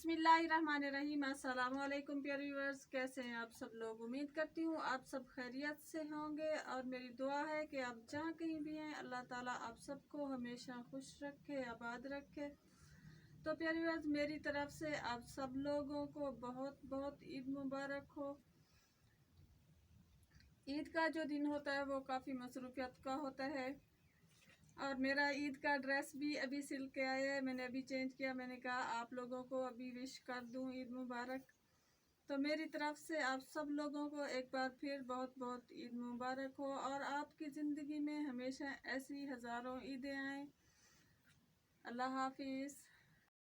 बिस्मिल्लाहिर्रहमानिर्रहीम। अस्सलाम वालेकुम प्यारे व्यूअर्स, कैसे हैं आप सब लोग। उम्मीद करती हूँ आप सब खैरियत से होंगे और मेरी दुआ है कि आप जहाँ कहीं भी हैं अल्लाह ताला आप सबको हमेशा खुश रखे, आबाद रखे। तो प्यारे व्यूअर्स, मेरी तरफ से आप सब लोगों को बहुत बहुत ईद मुबारक हो। ईद का जो दिन होता है वो काफ़ी मसरूफियत का होता है और मेरा ईद का ड्रेस भी अभी सिल के आया है। मैंने अभी चेंज किया। मैंने कहा आप लोगों को अभी विश कर दूं ईद मुबारक। तो मेरी तरफ से आप सब लोगों को एक बार फिर बहुत बहुत ईद मुबारक हो और आपकी ज़िंदगी में हमेशा ऐसी हज़ारों ईदें आएँ। अल्लाह हाफिज़।